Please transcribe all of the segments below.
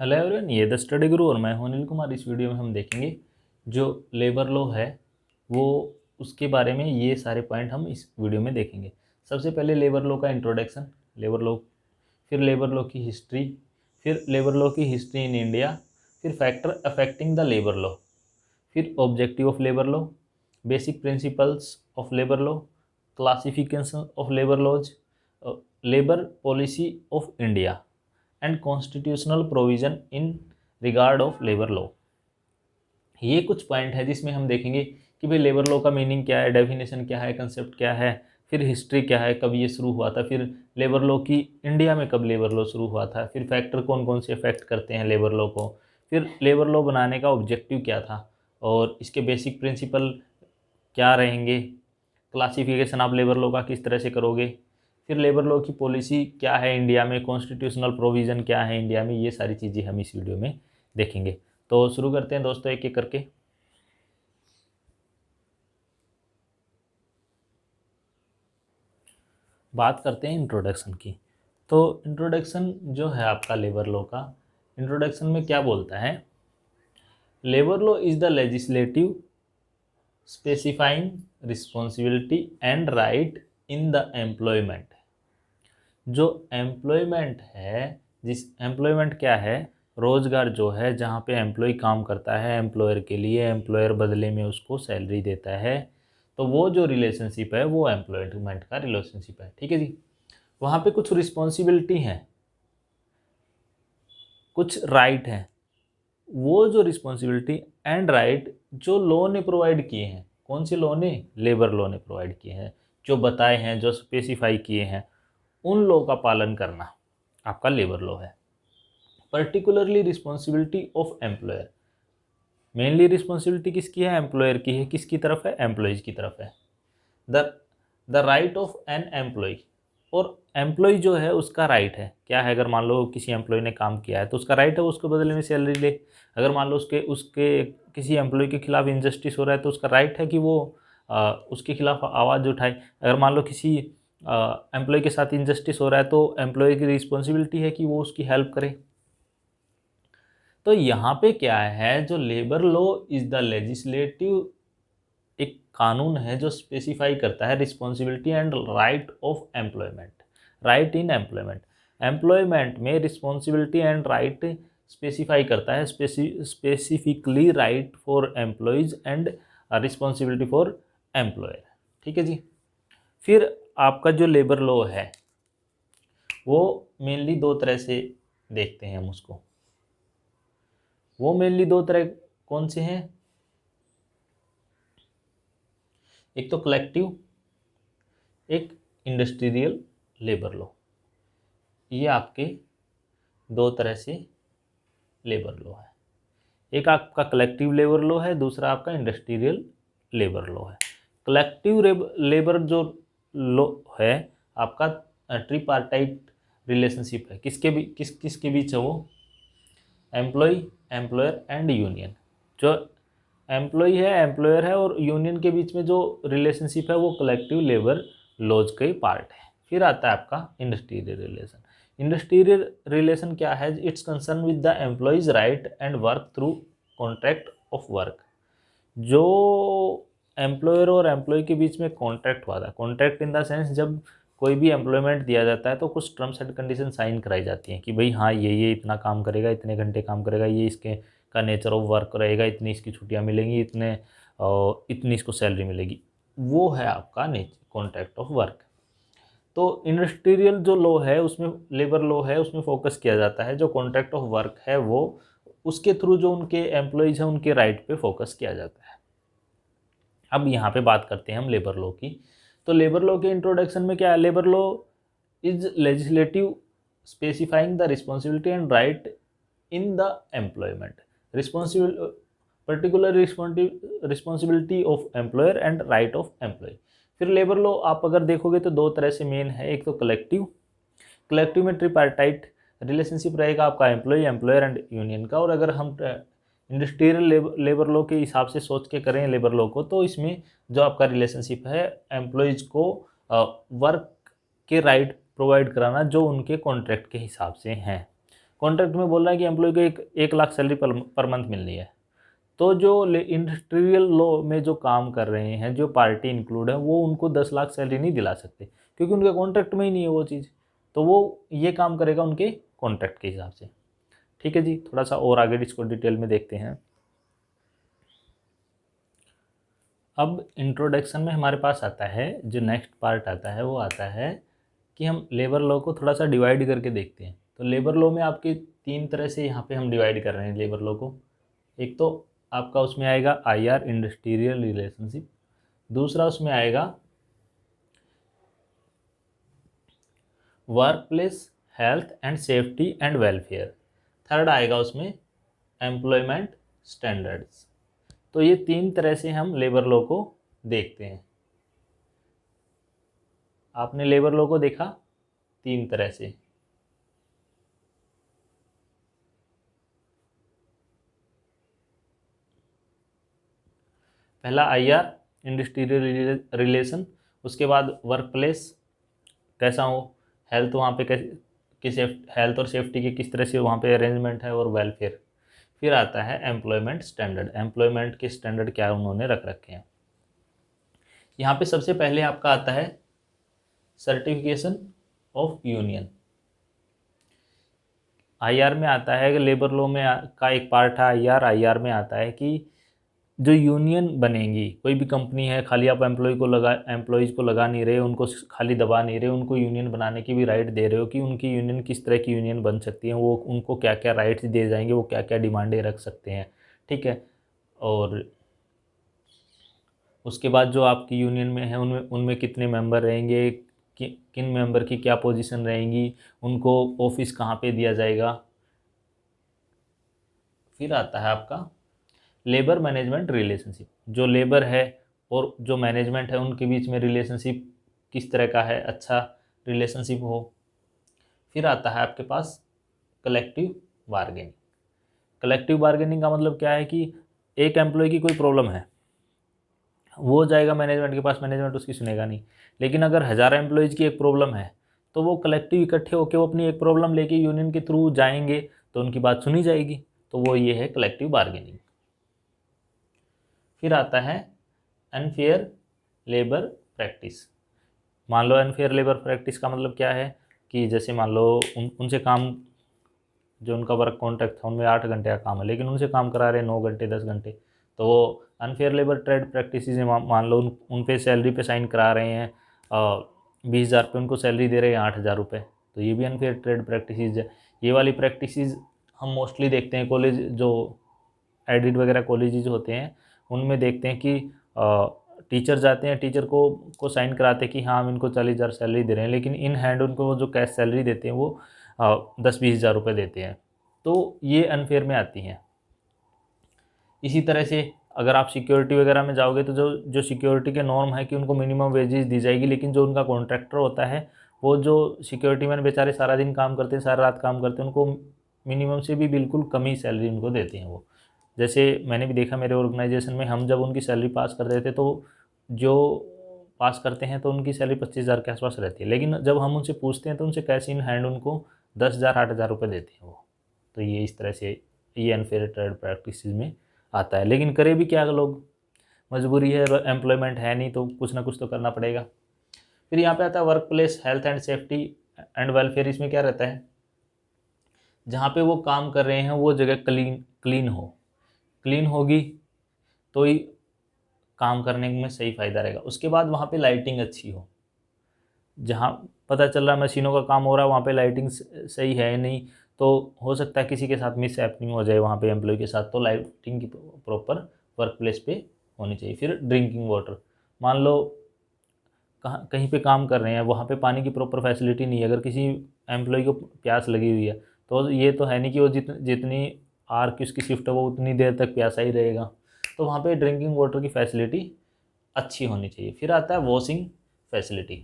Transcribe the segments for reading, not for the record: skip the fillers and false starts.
Hello everyone, ये the study गुरु और मैं हूं अनिल कुमार। इस वीडियो में हम देखेंगे जो लेबर लॉ है वो उसके बारे में ये सारे पॉइंट हम इस वीडियो में देखेंगे। सबसे पहले लेबर लॉ का इंट्रोडक्शन, लेबर लॉ, फिर लेबर लॉ की हिस्ट्री, फिर लेबर लॉ की हिस्ट्री इन इंडिया, फिर factor affecting the labour law, फिर objective of labour law, basic principles of labour law, classification of labour laws, labour policy of India and constitutional provision in regard of labour law. ये कुछ point है जिसमें हम देखेंगे कि भाई labour law का मीनिंग क्या है, डेफिनेशन क्या है, कंसेप्ट क्या है, फिर हिस्ट्री क्या है, कब ये शुरू हुआ था, फिर लेबर लॉ की इंडिया में कब लेबर लॉ शुरू हुआ था, फिर फैक्टर कौन कौन से अफेक्ट करते हैं लेबर लॉ को, फिर लेबर लॉ बनाने का ऑब्जेक्टिव क्या था और इसके बेसिक प्रिंसिपल क्या रहेंगे, क्लासिफिकेशन आप लेबर लॉ का किस तरह से करोगे, फिर लेबर लॉ की पॉलिसी क्या है इंडिया में, कॉन्स्टिट्यूशनल प्रोविज़न क्या है इंडिया में, ये सारी चीज़ें हम इस वीडियो में देखेंगे। तो शुरू करते हैं दोस्तों एक एक करके। बात करते हैं इंट्रोडक्शन की। तो इंट्रोडक्शन जो है आपका लेबर लॉ का, इंट्रोडक्शन में क्या बोलता है, labour law is the legislative specifying responsibility and right in the employment. जो एम्प्लॉयमेंट है, जिस एम्प्लॉयमेंट क्या है, रोज़गार जो है जहाँ पे एम्प्लॉय काम करता है एम्प्लॉयर के लिए, एम्प्लॉयर बदले में उसको सैलरी देता है, तो वो जो रिलेशनशिप है वो एम्प्लॉयमेंट का रिलेशनशिप है। ठीक है जी। वहाँ पे कुछ रिस्पॉन्सिबिलिटी हैं, कुछ राइट हैं। वो जो रिस्पॉन्सिबिलिटी एंड राइट जो लॉ ने प्रोवाइड किए हैं, कौन से लॉ ने, लेबर लॉ ने प्रोवाइड किए हैं, जो बताए हैं, जो स्पेसिफाई किए हैं, उन लॉ का पालन करना आपका लेबर लॉ है। Particularly responsibility of employer, mainly responsibility किसकी है, एम्प्लॉयर की है। किसकी तरफ है, एम्प्लॉयज़ की तरफ है। The the right of an employ, और एम्प्लॉय जो है उसका राइट है क्या है, अगर मान लो किसी एम्प्लॉय ने काम किया है तो उसका राइट है उसको बदले में सैलरी ले। अगर मान लो उसके उसके किसी एम्प्लॉय के खिलाफ इनजस्टिस हो रहा है तो उसका राइट है कि वो उसके खिलाफ आवाज़ उठाए। अगर मान लो किसी एम्प्लॉय के साथ इनजस्टिस हो रहा है तो एम्प्लॉय की रिस्पॉन्सिबिलिटी है कि वो उसकी हेल्प करे। तो यहाँ पे क्या है, जो labour law is the legislative, एक कानून है जो स्पेसिफाई करता है responsibility and right of employment, right in employment. Employment में रिस्पॉन्सिबिलिटी एंड राइट स्पेसिफाई करता है, specifically right for employees and responsibility for employer. ठीक है जी। फिर आपका जो लेबर लॉ है वो मेनली दो तरह से देखते हैं हम उसको। वो मेनली दो तरह कौन से हैं, एक तो कलेक्टिव, एक इंडस्ट्रियल लेबर लॉ। ये आपके दो तरह से लेबर लॉ है, एक आपका कलेक्टिव लेबर लॉ है, दूसरा आपका इंडस्ट्रियल लेबर लॉ है। कलेक्टिव लेबर जो लॉ है आपका ट्रिपार्टाइट रिलेशनशिप है, किसके बीच है वो, एम्प्लॉय, एम्प्लॉयर एंड यूनियन। जो एम्प्लॉय है, एम्प्लॉयर है और यूनियन के बीच में जो रिलेशनशिप है वो कलेक्टिव लेबर लॉज का ही पार्ट है। फिर आता है आपका इंडस्ट्रियल रिलेशन। इंडस्ट्रियल रिलेशन क्या है, it's concern with the employees right and work through contract of work. जो एम्प्लॉयर और एम्प्लॉय के बीच में कॉन्ट्रैक्ट हुआ था, कॉन्ट्रैक्ट इन द सेंस जब कोई भी एम्प्लॉयमेंट दिया जाता है तो कुछ टर्म्स एंड कंडीशन साइन कराई जाती हैं कि भाई हाँ ये इतना काम करेगा, इतने घंटे काम करेगा, ये इसके का नेचर ऑफ वर्क रहेगा, इतनी इसकी छुट्टियाँ मिलेंगी, इतनी इसको सैलरी मिलेगी। वो है आपका कॉन्ट्रैक्ट ऑफ वर्क। तो इंडस्ट्रियल जो लॉ है उसमें, लेबर लॉ है उसमें फोकस किया जाता है, जो कॉन्ट्रैक्ट ऑफ वर्क है वो उसके थ्रू जो उनके एम्प्लॉयज़ हैं उनके राइट पे फोकस किया जाता है। अब यहाँ पे बात करते हैं हम लेबर लॉ की। तो लेबर लॉ के इंट्रोडक्शन में क्या है, labour law is legislative specifying the responsibility and right in the employment, responsible particular responsibility of employer and right of employ. फिर लेबर लॉ आप अगर देखोगे तो दो तरह से मेन है, एक तो कलेक्टिव, कलेक्टिव में ट्रिपार्टाइट रिलेशनशिप रहेगा आपका एम्प्लॉय, एम्प्लॉयर एंड यूनियन का। और अगर हम इंडस्ट्रियल लेबर लॉ के हिसाब से सोच के करें लेबर लॉ को, तो इसमें जो आपका रिलेशनशिप है एम्प्लॉयज़ को वर्क के राइट प्रोवाइड कराना जो उनके कॉन्ट्रैक्ट के हिसाब से हैं। कॉन्ट्रैक्ट में बोल रहा है कि एम्प्लॉय को 1 लाख सैलरी पर मंथ मिलनी है। तो जो इंडस्ट्रियल लॉ में जो काम कर रहे हैं, जो पार्टी इंक्लूड है, वो उनको 10 लाख सैलरी नहीं दिला सकते, क्योंकि उनके कॉन्ट्रैक्ट में ही नहीं है वो चीज़। तो वो ये काम करेगा उनके कॉन्ट्रैक्ट के हिसाब से। ठीक है जी, थोड़ा सा और आगे इसको डिटेल में देखते हैं। अब इंट्रोडक्शन में हमारे पास आता है, जो नेक्स्ट पार्ट आता है वो आता है कि हम लेबर लॉ को थोड़ा सा डिवाइड करके देखते हैं। तो लेबर लॉ में आपके 3 तरह से यहाँ पे हम डिवाइड कर रहे हैं लेबर लॉ को। एक तो आपका उसमें आएगा IR, इंडस्ट्रियल रिलेशनशिप। दूसरा उसमें आएगा work place health and safety and welfare. Third आएगा उसमें एम्प्लॉयमेंट स्टैंडर्ड्स। तो ये 3 तरह से हम लेबर लॉ को देखते हैं। आपने लेबर लॉ को देखा 3 तरह से। पहला IR, इंडस्ट्रियल रिलेशन। उसके बाद वर्क प्लेस कैसा हो, हेल्थ वहाँ पे कैसे हेल्थ और सेफ्टी की किस तरह से वहाँ पे अरेंजमेंट है, और वेलफेयर। फिर आता है एम्प्लॉयमेंट स्टैंडर्ड, एम्प्लॉयमेंट के स्टैंडर्ड क्या उन्होंने रख रखे हैं। यहाँ पे सबसे पहले आपका आता है सर्टिफिकेशन ऑफ यूनियन। IR में आता है कि लेबर लॉ में का एक पार्ट है IR में आता है कि जो यूनियन बनेगी, कोई भी कंपनी है, खाली आप एम्प्लॉयज़ को लगा नहीं रहे, उनको खाली दबा नहीं रहे, उनको यूनियन बनाने की भी राइट दे रहे हो कि उनकी यूनियन किस तरह की यूनियन बन सकती है, वो उनको क्या क्या राइट्स दिए जाएंगे, वो क्या क्या डिमांडें रख सकते हैं। ठीक है। और उसके बाद जो आपकी यूनियन में है उनमें उनमें कितने मेंबर रहेंगे, किन मेंबर की क्या पोजीशन रहेंगी, उनको ऑफिस कहाँ पे दिया जाएगा। फिर आता है आपका लेबर मैनेजमेंट रिलेशनशिप, जो लेबर है और जो मैनेजमेंट है उनके बीच में रिलेशनशिप किस तरह का है, अच्छा रिलेशनशिप हो। फिर आता है आपके पास कलेक्टिव बार्गेनिंग। कलेक्टिव बार्गेनिंग का मतलब क्या है कि एक एम्प्लॉय की कोई प्रॉब्लम है, वो जाएगा मैनेजमेंट के पास, मैनेजमेंट उसकी सुनेगा नहीं। लेकिन अगर 1000 एम्प्लॉयज़ की एक प्रॉब्लम है, तो वो कलेक्टिव इकट्ठे होकर वो अपनी एक प्रॉब्लम लेके यूनियन के थ्रू जाएंगे, तो उनकी बात सुनी जाएगी। तो वो ये है कलेक्टिव बार्गेनिंग। फिर आता है अनफेयर लेबर प्रैक्टिस। मान लो अनफेयर लेबर प्रैक्टिस का मतलब क्या है कि जैसे मान लो उनसे काम, जो उनका वर्क कॉन्ट्रैक्ट था उनमें 8 घंटे का काम है, लेकिन उनसे काम करा रहे 9 घंटे 10 घंटे, तो वो अनफेयर लेबर ट्रेड प्रैक्टिस है। मान लो उन पे सैलरी पे साइन करा रहे हैं, 20,000 पे उनको सैलरी दे रहे हैं 8,000 रुपये, तो ये भी अनफेयर ट्रेड प्रैक्टिस है। ये वाली प्रैक्टिस हम मोस्टली देखते हैं कॉलेज, जो एडिट वगैरह कॉलेजेज होते हैं उनमें देखते हैं कि टीचर जाते हैं, टीचर को साइन कराते हैं कि हाँ हम इनको 40,000 सैलरी दे रहे हैं, लेकिन इन हैंड उनको वो जो कैश सैलरी देते हैं वो 10-20,000 रुपये देते हैं। तो ये अनफेयर में आती हैं। इसी तरह से अगर आप सिक्योरिटी वगैरह में जाओगे तो जो सिक्योरिटी के नॉर्म है कि उनको मिनिमम वेजेस दी जाएगी, लेकिन जो उनका कॉन्ट्रैक्टर होता है, वो जो सिक्योरिटी मैन बेचारे सारा दिन काम करते हैं, सारा रात काम करते हैं, उनको मिनिमम से भी बिल्कुल कम ही सैलरी उनको देते हैं वो। जैसे मैंने भी देखा मेरे ऑर्गेनाइजेशन में, हम जब उनकी सैलरी पास कर देते तो जो पास करते हैं तो उनकी सैलरी 25,000 के आसपास रहती है, लेकिन जब हम उनसे पूछते हैं तो उनसे कैश इन हैंड उनको 10,000 8,000 रुपये देते हैं वो। तो ये इस तरह से ये अनफेयर ट्रेड प्रैक्टिस में आता है। लेकिन करे भी क्या लोग, मजबूरी है, एम्प्लॉयमेंट है नहीं, तो कुछ ना कुछ तो करना पड़ेगा। फिर यहाँ पे आता है work place health and safety and welfare. इसमें क्या रहता है, जहाँ पे वो काम कर रहे हैं वो जगह क्लीन हो, क्लीन होगी तो ही काम करने में सही फ़ायदा रहेगा। उसके बाद वहाँ पे लाइटिंग अच्छी हो, जहाँ पता चल रहा है मशीनों का काम हो रहा है वहाँ पे लाइटिंग सही है नहीं, तो हो सकता है किसी के साथ मिस हैपनिंग हो जाए वहाँ पे एम्प्लॉय के साथ, तो लाइटिंग की प्रॉपर वर्क प्लेस पे होनी चाहिए। फिर ड्रिंकिंग वाटर, मान लो कहीं पे काम कर रहे हैं, वहाँ पे पानी की प्रॉपर फैसिलिटी नहीं है, अगर किसी एम्प्लॉय को प्यास लगी हुई है, तो ये तो है नहीं कि वो जितनी आर की उसकी शिफ्ट है वो उतनी देर तक प्यासा ही रहेगा, तो वहाँ पे ड्रिंकिंग वाटर की फैसिलिटी अच्छी होनी चाहिए। फिर आता है वॉशिंग फैसिलिटी,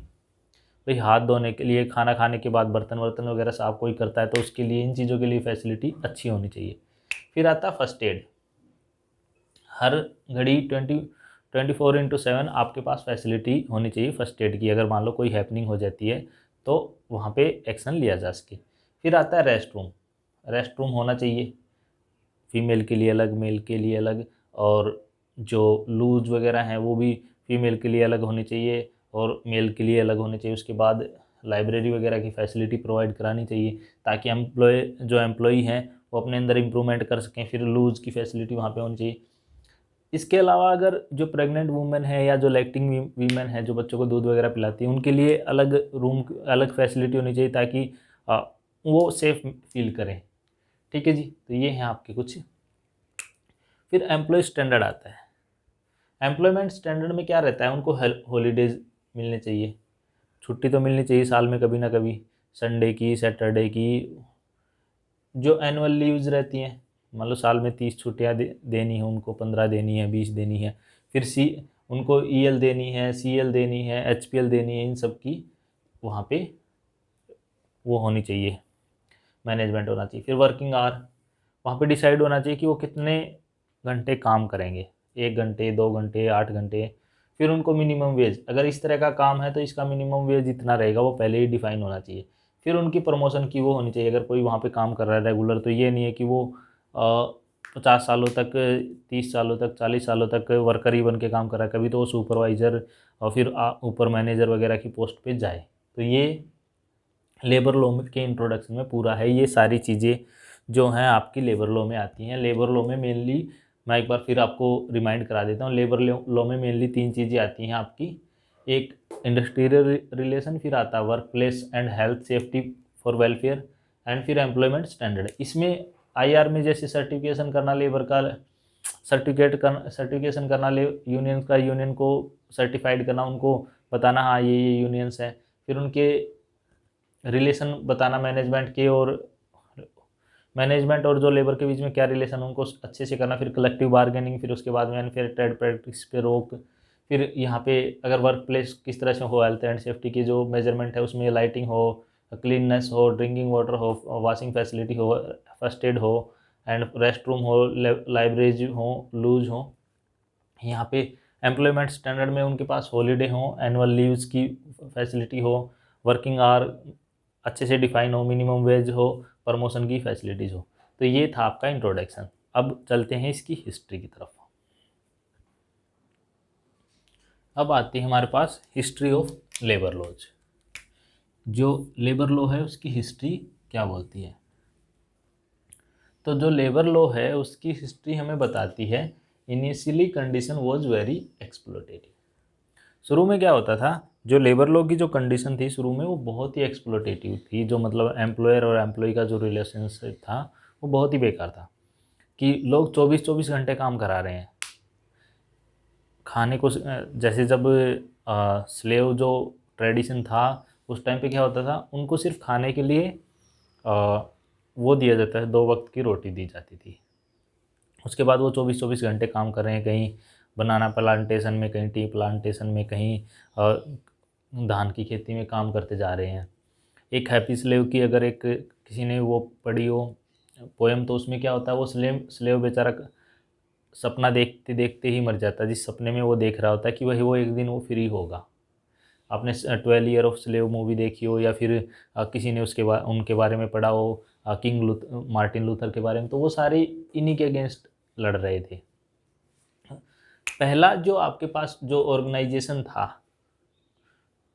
भाई हाथ धोने के लिए, खाना खाने के बाद बर्तन वर्तन वगैरह साफ कोई करता है तो उसके लिए, इन चीज़ों के लिए फैसिलिटी अच्छी होनी चाहिए। फिर आता है फर्स्ट एड, हर घड़ी 24/7 आपके पास फैसिलिटी होनी चाहिए फर्स्ट एड की, अगर मान लो कोई हैपनिंग हो जाती है तो वहाँ पे एक्शन लिया जा सके। फिर आता है रेस्ट रूम, रेस्ट रूम होना चाहिए, फीमेल के लिए अलग, मेल के लिए अलग, और जो लूज वगैरह हैं वो भी फीमेल के लिए अलग होनी चाहिए और मेल के लिए अलग होनी चाहिए। उसके बाद लाइब्रेरी वगैरह की फैसिलिटी प्रोवाइड करानी चाहिए ताकि एम्प्लॉय हैं वो अपने अंदर इम्प्रूवमेंट कर सकें। फिर लूज की फैसिलिटी वहाँ पे होनी चाहिए। इसके अलावा अगर जो प्रेग्नेंट वुमेन है या जो लैक्टिंग वीमेन है जो बच्चों को दूध वगैरह पिलाती है, उनके लिए अलग रूम, अलग फैसिलिटी होनी चाहिए ताकि वो सेफ फील करें। ठीक है जी, तो ये हैं आपके कुछ। फिर एम्प्लॉय स्टैंडर्ड आता है। एम्प्लॉयमेंट स्टैंडर्ड में क्या रहता है, उनको हॉलीडेज मिलने चाहिए, छुट्टी तो मिलनी चाहिए साल में कभी ना कभी, संडे की, सैटरडे की, जो एनुअल लीव्स रहती हैं, मान लो साल में 30 छुट्टियाँ देनी है उनको, 15 देनी है, 20 देनी है। फिर उनको EL देनी है, CL देनी है, HPL देनी है, इन सब की वहाँ पे वो होनी चाहिए, मैनेजमेंट होना चाहिए। फिर वर्किंग आवर वहाँ पे डिसाइड होना चाहिए कि वो कितने घंटे काम करेंगे, 1 घंटे, 2 घंटे, 8 घंटे। फिर उनको मिनिमम वेज, अगर इस तरह का काम है तो इसका मिनिमम वेज इतना रहेगा, वो पहले ही डिफाइन होना चाहिए। फिर उनकी प्रमोशन की वो होनी चाहिए, अगर कोई वहाँ पे काम कर रहा है रेगुलर, तो ये नहीं है कि वो 50 सालों तक, 30 सालों तक, 40 सालों तक वर्कर ही बन के काम कर रहा है, कभी तो वो सुपरवाइज़र और फिर ऊपर मैनेजर वगैरह की पोस्ट पे जाए। तो ये लेबर लॉ के इंट्रोडक्शन में पूरा है। ये सारी चीज़ें जो हैं आपकी लेबर लॉ में आती हैं। लेबर लॉ में मेनली, मैं एक बार फिर आपको रिमाइंड करा देता हूँ, लेबर लॉ में मेनली 3 चीज़ें आती हैं आपकी। एक इंडस्ट्रियल रिलेशन, फिर आता है work place and health safety for welfare, and फिर एम्प्लॉयमेंट स्टैंडर्ड। इसमें IR में जैसे सर्टिफिकेशन करना, लेबर का सर्टिफिकेशन करना, यूनियन का, यूनियन को सर्टिफाइड करना, उनको बताना हाँ ये यूनियंस हैं। फिर उनके रिलेशन बताना मैनेजमेंट और जो लेबर के बीच में क्या रिलेशन, उनको अच्छे से करना। फिर कलेक्टिव बार्गेनिंग, फिर उसके बाद में अनफेयर ट्रेड प्रैक्टिस पे रोक। फिर यहाँ पे अगर वर्क प्लेस किस तरह से हो, हेल्थ एंड सेफ्टी की जो मेजरमेंट है उसमें लाइटिंग हो, क्लीननेस हो, ड्रिंकिंग वाटर हो, वॉशिंग फैसिलिटी हो, फर्स्ट एड हो, एंड रेस्ट रूम हो, लाइब्रेरी हो, लूज हो। यहाँ पे एम्प्लॉयमेंट स्टैंडर्ड में उनके पास हॉलीडे हो, एनुअल लीव्स की फैसिलिटी हो, वर्किंग आवर अच्छे से डिफाइन हो, मिनिमम वेज हो, प्रमोशन की फैसिलिटीज़ हो। तो ये था आपका इंट्रोडक्शन। अब चलते हैं इसकी हिस्ट्री की तरफ। अब आती है हमारे पास हिस्ट्री ऑफ लेबर लॉज। जो लेबर लॉ है उसकी हिस्ट्री क्या बोलती है, तो जो लेबर लॉ है उसकी हिस्ट्री हमें बताती है, initially condition was very exploitative. शुरू में क्या होता था, जो लेबर लॉ की जो कंडीशन थी शुरू में वो बहुत ही एक्सप्लोटेटिव थी। जो मतलब एम्प्लॉयर और एम्प्लॉय का जो रिलेशनशिप था वो बहुत ही बेकार था, कि लोग 24-24 घंटे काम करा रहे हैं। खाने को जैसे जब स्लेव जो ट्रेडिशन था उस टाइम पे क्या होता था, उनको सिर्फ खाने के लिए वो दिया जाता है, 2 वक्त की रोटी दी जाती थी। उसके बाद वो 24-24 घंटे काम कर रहे हैं, कहीं बनाना प्लांटेशन में, कहीं टी प्लांटेशन में, कहीं धान की खेती में काम करते जा रहे हैं। एक हैप्पी स्लेव की अगर एक किसी ने वो पढ़ी हो पोएम, तो उसमें क्या होता है, वो स्लेव बेचारा सपना देखते देखते ही मर जाता है। जिस सपने में वो देख रहा होता है कि वही वो एक दिन वो फ्री होगा। आपने 12 ईयर ऑफ स्लेव मूवी देखी हो, या फिर किसी ने उनके बारे में पढ़ा हो, मार्टिन लूथर के बारे में, तो वो सारे इन्हीं के अगेंस्ट लड़ रहे थे। पहला जो आपके पास जो ऑर्गेनाइजेशन था,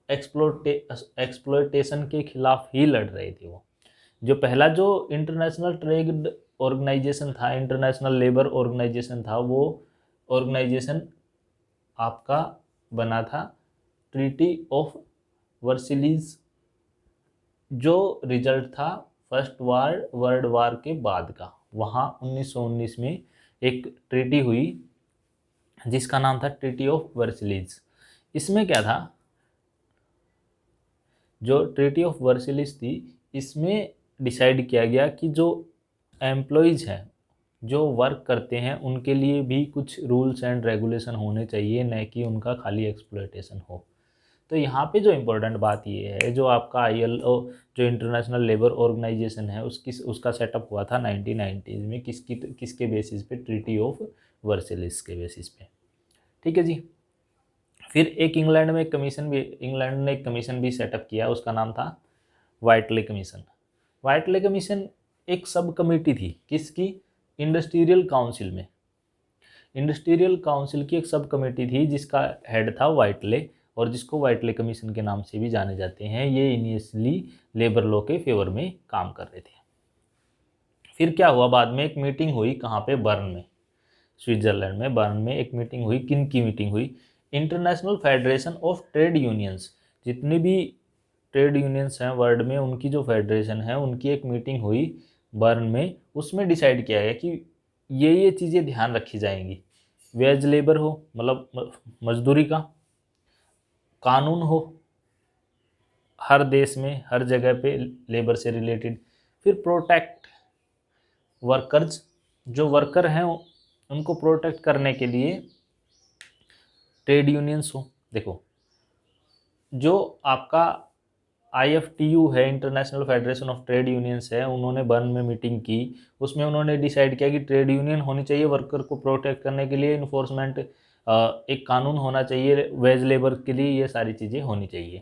एक्सप्लोइटेशन के खिलाफ ही लड़ रहे थे वो। जो पहला जो इंटरनेशनल ट्रेड ऑर्गेनाइजेशन था, इंटरनेशनल लेबर ऑर्गेनाइजेशन था, वो ऑर्गेनाइजेशन आपका बना था ट्रीटी ऑफ वर्सिलीज, जो रिजल्ट था फर्स्ट वर्ल्ड वार के बाद का। वहाँ 1919 में एक ट्रीटी हुई जिसका नाम था ट्रीटी ऑफ वर्सिलीज। इसमें क्या था, जो ट्रीटी ऑफ वर्सिलीज थी, इसमें डिसाइड किया गया कि जो एम्प्लॉयज़ हैं, जो वर्क करते हैं, उनके लिए भी कुछ रूल्स एंड रेगुलेशन होने चाहिए, न कि उनका खाली एक्सप्लॉयटेशन हो। तो यहाँ पे जो इम्पोर्टेंट बात ये है, जो आपका ILO जो इंटरनेशनल लेबर ऑर्गेनाइजेशन है उसका सेटअप हुआ था 1990s में, किसके बेसिस पे, ट्रीटी ऑफ वर्सेलिस के बेसिस पे। ठीक है जी। फिर इंग्लैंड ने एक कमीशन भी सेटअप किया, उसका नाम था व्हाइटले कमीशन। व्हाइटले कमीशन एक सब कमेटी थी किसकी, इंडस्ट्रियल काउंसिल में। इंडस्ट्रियल काउंसिल की एक सब कमेटी थी जिसका हेड था व्हाइटले, और जिसको व्हाइटले कमीशन के नाम से भी जाने जाते हैं। ये इनिशियली लेबर लॉ के फेवर में काम कर रहे थे। फिर क्या हुआ, बाद में एक मीटिंग हुई, कहाँ पे, बर्न में, स्विट्जरलैंड में बर्न में एक मीटिंग हुई। किन की मीटिंग हुई, international federation of trade unions, जितनी भी ट्रेड यूनियंस हैं वर्ल्ड में उनकी जो फेडरेशन है उनकी एक मीटिंग हुई बर्न में। उसमें डिसाइड किया गया कि ये चीज़ें ध्यान रखी जाएंगी। वेज लेबर हो, मतलब मजदूरी का कानून हो हर देश में, हर जगह पे लेबर से रिलेटेड। फिर प्रोटेक्ट वर्कर्स, जो वर्कर हैं उनको प्रोटेक्ट करने के लिए ट्रेड यूनियंस हो। देखो, जो आपका IFTU है, international federation of trade unions है, उन्होंने बर्न में मीटिंग की। उसमें उन्होंने डिसाइड किया कि ट्रेड यूनियन होनी चाहिए वर्कर को प्रोटेक्ट करने के लिए, इन्फोर्समेंट एक कानून होना चाहिए वेज लेबर के लिए, ये सारी चीज़ें होनी चाहिए।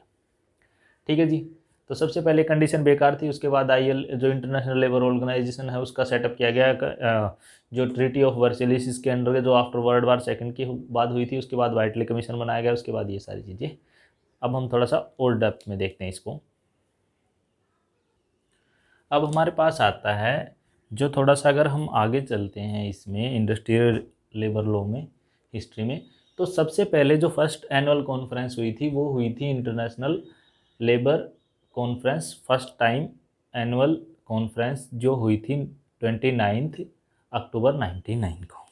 ठीक है जी। तो सबसे पहले कंडीशन बेकार थी, उसके बाद IL जो इंटरनेशनल लेबर ऑर्गेनाइजेशन है उसका सेटअप किया गया, जो ट्रीटी ऑफ वर्सेलिस इसके अंडर जो आफ्टर वर्ल्ड वार सेकंड की बात हुई थी, उसके बाद व्हाइटले कमीशन बनाया गया, उसके बाद ये सारी चीज़ें। अब हम थोड़ा सा और डेप्थ में देखते हैं इसको। अब हमारे पास आता है जो थोड़ा सा, अगर हम आगे चलते हैं इसमें इंडस्ट्रियल लेबर लॉ में हिस्ट्री में, तो सबसे पहले जो फर्स्ट एनुअल कॉन्फ्रेंस हुई थी वो हुई थी international labour conference. First time annual conference जो हुई थी 29 अक्टूबर 1999 को।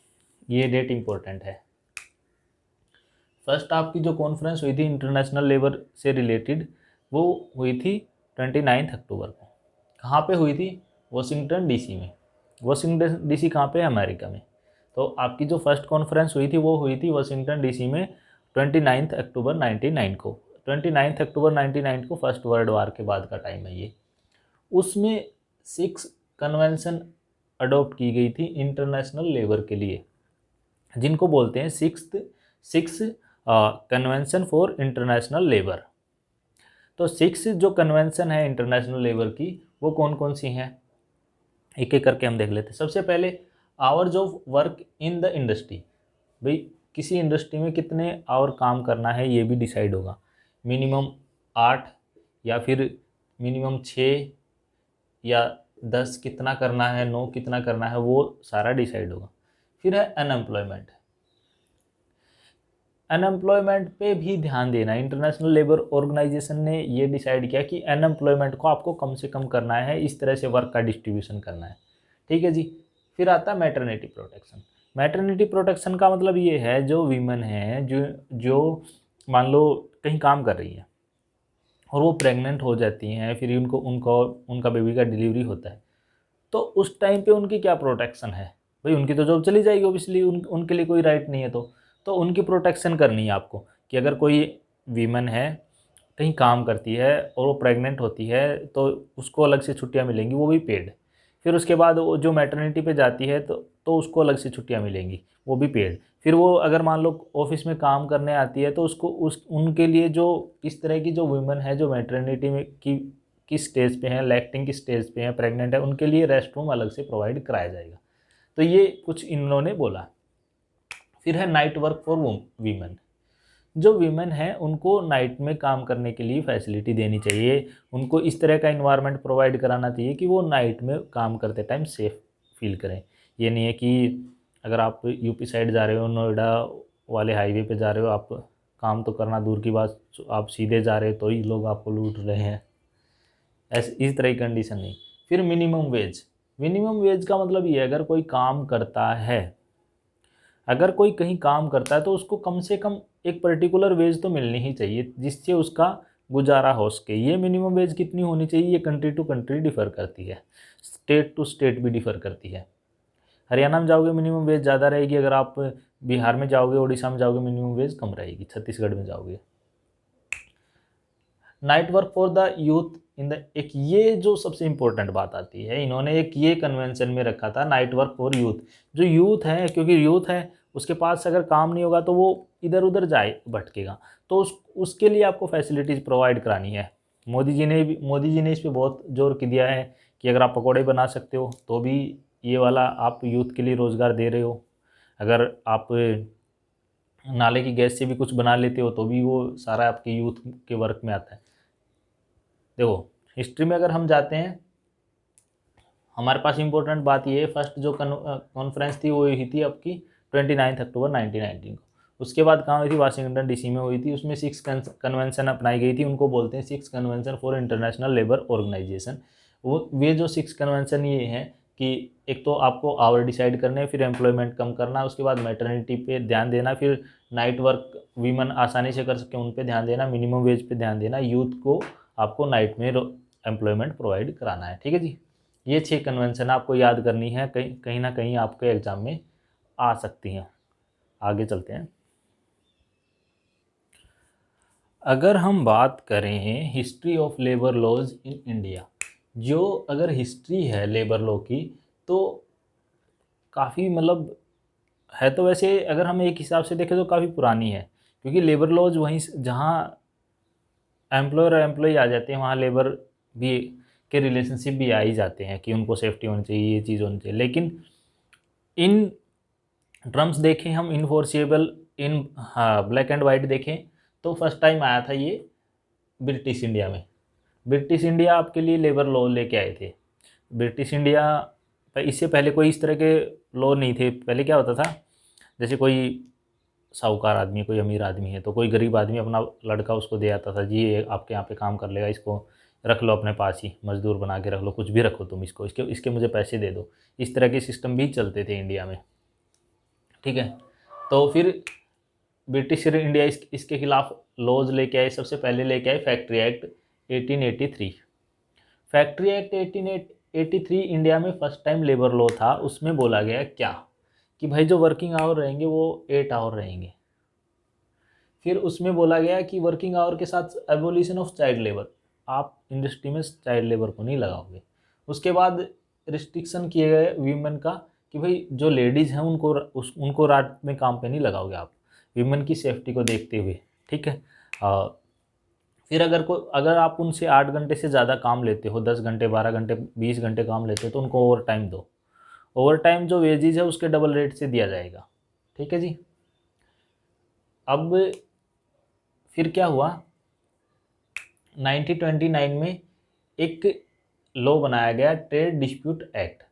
ये डेट इम्पोर्टेंट है। फर्स्ट आपकी जो कॉन्फ्रेंस हुई थी इंटरनेशनल लेबर से रिलेटेड वो हुई थी 29 अक्टूबर को। कहाँ पे हुई थी, वाशिंगटन DC में। वाशिंगटन DC कहाँ पे है, अमेरिका में। तो आपकी जो फर्स्ट कॉन्फ्रेंस हुई थी वो हुई थी वाशिंगटन DC में 29 अक्टूबर 1999 को। 29 अक्टूबर 1999 को फर्स्ट वर्ल्ड वार के बाद का टाइम है ये। उसमें 6 कन्वेंशन अडॉप्ट की गई थी इंटरनेशनल लेबर के लिए, जिनको बोलते हैं six convention for international labour. तो 6 जो कन्वेंशन है इंटरनेशनल लेबर की वो कौन कौन सी हैं, एक एक करके हम देख लेते हैं। सबसे पहले hours of work in the industry. भाई किसी इंडस्ट्री में कितने आवर काम करना है ये भी डिसाइड होगा। मिनिमम 8 या फिर मिनिमम 6 या 10 कितना करना है, 9 कितना करना है, वो सारा डिसाइड होगा। फिर है अनएम्प्लॉयमेंट। अनएम्प्लॉयमेंट पे भी ध्यान देना। इंटरनेशनल लेबर ऑर्गेनाइजेशन ने ये डिसाइड किया कि अनएम्प्लॉयमेंट को आपको कम से कम करना है, इस तरह से वर्क का डिस्ट्रीब्यूशन करना है। ठीक है जी। फिर आता है मैटरनिटी प्रोटेक्शन। मैटरनिटी प्रोटेक्शन का मतलब ये है जो वीमेन है जो मान लो कहीं काम कर रही है और वो प्रेग्नेंट हो जाती हैं, फिर उनका बेबी का डिलीवरी होता है, तो उस टाइम पे उनकी क्या प्रोटेक्शन है। भाई उनकी तो जॉब चली जाएगी ओबियसली, उनके लिए कोई राइट नहीं है। तो उनकी प्रोटेक्शन करनी है आपको कि अगर कोई वीमेन है कहीं काम करती है और वो प्रेग्नेंट होती है तो उसको अलग से छुट्टियां मिलेंगी, वो भी पेड। फिर उसके बाद वो जो मैटरनिटी पे जाती है तो उसको अलग से छुट्टियां मिलेंगी, वो भी पेड। फिर वो अगर मान लो ऑफिस में काम करने आती है तो उसको उनके लिए जो इस तरह की जो वुमेन है जो मैटरनिटी में की किस स्टेज पे हैं, लैक्टिंग किस स्टेज पे हैं, प्रेग्नेंट है, उनके लिए रेस्ट रूम अलग से प्रोवाइड कराया जाएगा। तो ये कुछ इन्होंने बोला। फिर है नाइट वर्क फॉर वीमेन। जो वीमेन है उनको नाइट में काम करने के लिए फैसिलिटी देनी चाहिए, उनको इस तरह का इन्वायरमेंट प्रोवाइड कराना चाहिए कि वो नाइट में काम करते टाइम सेफ फील करें। ये नहीं है कि अगर आप यूपी साइड जा रहे हो, नोएडा वाले हाईवे पे जा रहे हो, आप काम तो करना दूर की बात, आप सीधे जा रहे हो तो ही लोग आपको लूट रहे हैं, ऐसे इस तरह की कंडीशन नहीं। फिर मिनिमम वेज। मिनिमम वेज का मतलब ये है अगर कोई काम करता है, अगर कोई कहीं काम करता है तो उसको कम से कम एक पर्टिकुलर वेज तो मिलनी ही चाहिए जिससे उसका गुजारा हो सके। ये मिनिमम वेज कितनी होनी चाहिए ये कंट्री टू कंट्री डिफ़र करती है, स्टेट टू स्टेट भी डिफ़र करती है। हरियाणा में जाओगे मिनिमम वेज ज़्यादा रहेगी, अगर आप बिहार में जाओगे, उड़ीसा में जाओगे मिनिमम वेज कम रहेगी, छत्तीसगढ़ में जाओगे। Night work for the youth in the, एक ये जो सबसे इम्पोर्टेंट बात आती है, इन्होंने एक ये कन्वेंशन में रखा था नाइट वर्क फॉर यूथ। जो यूथ है, क्योंकि यूथ है उसके पास अगर काम नहीं होगा तो वो इधर उधर जाए भटकेगा, तो उसके लिए आपको फैसिलिटीज़ प्रोवाइड करानी है। मोदी जी ने इस पर बहुत जोर दिया है कि अगर आप पकौड़े बना सकते हो तो भी ये वाला आप यूथ के लिए रोज़गार दे रहे हो। अगर आप नाले की गैस से भी कुछ बना लेते हो तो भी वो सारा आपके यूथ के वर्क में आता है। देखो हिस्ट्री में अगर हम जाते हैं, हमारे पास इंपॉर्टेंट बात ये है, फर्स्ट जो कॉन्फ्रेंस थी वो हुई थी आपकी 29 अक्टूबर 1919 को। उसके बाद कहाँ हुई थी? वाशिंगटन डीसी में हुई थी। उसमें 6 कन्वेंशन अपनाई गई थी, उनको बोलते हैं 6 convention for international labour organisation. वो वे जो 6 कन्वेंशन ये हैं कि एक तो आपको आवर डिसाइड करने, फिर एम्प्लॉयमेंट कम करना, उसके बाद मैटरनिटी पे ध्यान देना, फिर नाइट वर्क वीमन आसानी से कर सके उन पे ध्यान देना, मिनिमम वेज पे ध्यान देना, यूथ को आपको नाइट में एम्प्लॉयमेंट प्रोवाइड कराना है। ठीक है जी, ये 6 कन्वेंशन आपको याद करनी है, कहीं कहीं ना कहीं आपके एग्जाम में आ सकती हैं। आगे चलते हैं। अगर हम बात करें history of labour laws in India, जो अगर हिस्ट्री है लेबर लॉ की तो काफ़ी मतलब है, तो वैसे अगर हम एक हिसाब से देखें तो काफ़ी पुरानी है, क्योंकि लेबर लॉज वहीं जहाँ एम्प्लॉयर और एम्प्लॉय आ जाते हैं वहाँ लेबर भी के रिलेशनशिप भी आ ही जाते हैं कि उनको सेफ्टी होनी चाहिए, ये चीज़ होनी चाहिए। लेकिन इन टर्म्स देखें हम, इनफोर्सिएबल इन, हाँ, ब्लैक एंड वाइट देखें तो फर्स्ट टाइम आया था ये ब्रिटिश इंडिया में। ब्रिटिश इंडिया आपके लिए लेबर लॉ लेके आए थे। ब्रिटिश इंडिया इससे पहले कोई इस तरह के लॉ नहीं थे। पहले क्या होता था, जैसे कोई साहूकार आदमी, कोई अमीर आदमी है तो कोई गरीब आदमी अपना लड़का उसको दे आता था, जी ये आपके यहाँ पे काम कर लेगा, इसको रख लो अपने पास ही, मजदूर बना के रख लो, कुछ भी रखो तुम इसको, इसके इसके मुझे पैसे दे दो। इस तरह के सिस्टम भी चलते थे इंडिया में। ठीक है, तो फिर ब्रिटिश इंडिया इसके खिलाफ लॉज लेके आए। सबसे पहले लेके आए factory act 1883। Factory act 1883 India में फर्स्ट टाइम लेबर लॉ था। उसमें बोला गया क्या कि भाई जो वर्किंग आवर रहेंगे वो 8 आवर रहेंगे। फिर उसमें बोला गया कि वर्किंग आवर के साथ एबोलिशन ऑफ चाइल्ड लेबर, आप इंडस्ट्री में चाइल्ड लेबर को नहीं लगाओगे। उसके बाद रिस्ट्रिक्शन किए गए वीमेन का कि भाई जो लेडीज़ हैं उनको रात में काम पे नहीं लगाओगे आप, वीमेन की सेफ्टी को देखते हुए। ठीक है, फिर अगर आप उनसे 8 घंटे से ज़्यादा काम लेते हो, 10 घंटे 12 घंटे 20 घंटे काम लेते हो तो उनको ओवर टाइम दो। ओवर टाइम जो वेजेज है उसके डबल रेट से दिया जाएगा। ठीक है जी। अब फिर क्या हुआ, 1929 में एक लॉ बनाया गया, ट्रेड डिस्प्यूट एक्ट।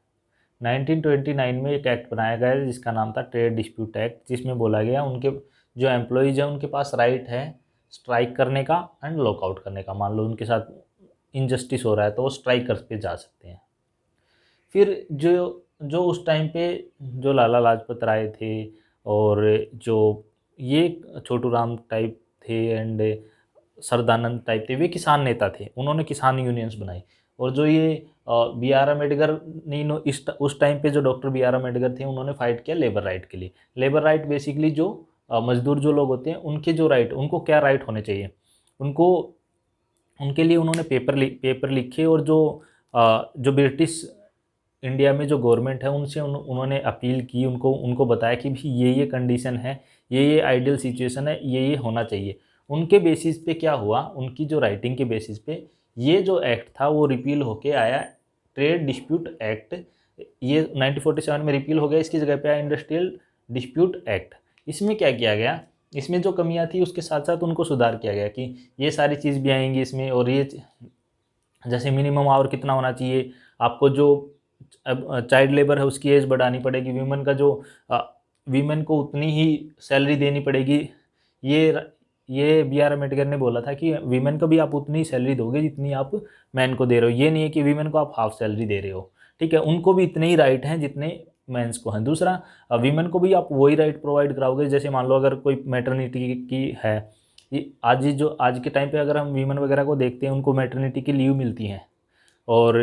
1929 में एक एक्ट बनाया गया जिसका नाम था ट्रेड डिस्प्यूट एक्ट, जिसमें बोला गया उनके जो एम्प्लॉयज़ हैं उनके पास राइट है स्ट्राइक करने का एंड लॉकआउट करने का। मान लो उनके साथ इनजस्टिस हो रहा है तो वो स्ट्राइकर्स पे जा सकते हैं। फिर जो जो उस टाइम पे जो लाला लाजपत राय थे और जो ये छोटू राम टाइप थे एंड सरदानंद टाइप थे, वे किसान नेता थे, उन्होंने किसान यूनियंस बनाई। और जो ये बी आर अम्बेडकर ने उस टाइम पे जो डॉक्टर बी आर अम्बेडकर थे उन्होंने फाइट किया लेबर राइट के लिए। लेबर राइट बेसिकली जो मजदूर जो लोग होते हैं उनके जो राइट, उनको क्या राइट होने चाहिए, उनको उनके लिए उन्होंने पेपर लिखे। और जो ब्रिटिश इंडिया में जो गवर्नमेंट है उनसे उन्होंने अपील की, उनको बताया कि भी ये कंडीशन है, ये आइडियल सिचुएशन है, ये होना चाहिए। उनके बेसिस पे क्या हुआ, उनकी जो राइटिंग के बेसिस पे ये जो एक्ट था वो रिपील होके आया, ट्रेड डिस्प्यूट एक्ट। ये 1947 में रिपील हो गया, इसकी जगह पे आया इंडस्ट्रियल डिस्प्यूट एक्ट। इसमें क्या किया गया, इसमें जो कमियां थी उसके साथ साथ उनको सुधार किया गया कि ये सारी चीज़ भी आएंगी इसमें। और ये जैसे मिनिमम आवर कितना होना चाहिए, आपको जो चाइल्ड लेबर है उसकी एज बढ़ानी पड़ेगी, वीमेन को उतनी ही सैलरी देनी पड़ेगी। ये बी आर अम्बेडकर ने बोला था कि वीमेन को भी आप उतनी ही सैलरी दोगे जितनी आप मैन को दे रहे हो। ये नहीं है कि वीमेन को आप हाफ सैलरी दे रहे हो। ठीक है, उनको भी इतने ही राइट हैं जितने मेंस को हैं। दूसरा, वीमेन को भी आप वही राइट प्रोवाइड कराओगे। जैसे मान लो अगर कोई मैटरनिटी की है, आज के टाइम पे अगर हम वीमेन वगैरह को देखते हैं उनको मैटरनिटी की लीव मिलती हैं, और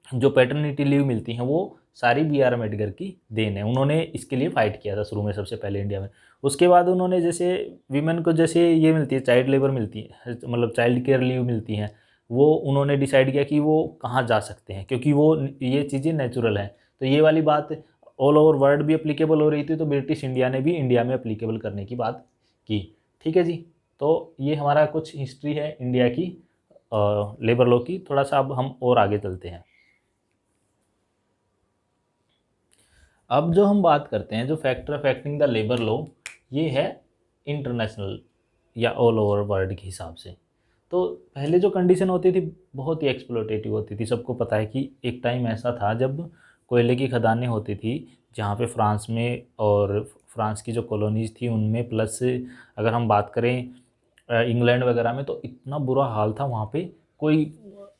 जो पैटर्निटी लीव मिलती हैं वो सारी बी आर अम्बेडकर की देन है। उन्होंने इसके लिए फ़ाइट किया था शुरू में सबसे पहले इंडिया में। उसके बाद उन्होंने जैसे वीमेन को जैसे ये मिलती है, चाइल्ड लेबर मिलती है, मतलब चाइल्ड केयर लीव मिलती हैं, वो उन्होंने डिसाइड किया कि वो कहाँ जा सकते हैं, क्योंकि वो ये चीज़ें नेचुरल हैं। तो ये वाली बात ऑल ओवर वर्ल्ड भी अप्लीकेबल हो रही थी, तो ब्रिटिश इंडिया ने भी इंडिया में अप्लीकेबल करने की बात की। ठीक है जी, तो ये हमारा कुछ हिस्ट्री है इंडिया की लेबर लॉ की थोड़ा सा अब हम और आगे चलते हैं। अब जो हम बात करते हैं जो factor affecting the labour law, ये है इंटरनेशनल या ऑल ओवर वर्ल्ड के हिसाब से। तो पहले जो कंडीशन होती थी बहुत ही एक्सप्लोटेटिव होती थी। सबको पता है कि एक टाइम ऐसा था जब कोयले की खदानें होती थी जहाँ पे फ्रांस में, और फ्रांस की जो कॉलोनीज़ थी उनमें, प्लस अगर हम बात करें इंग्लैंड वगैरह में, तो इतना बुरा हाल था वहाँ पे। कोई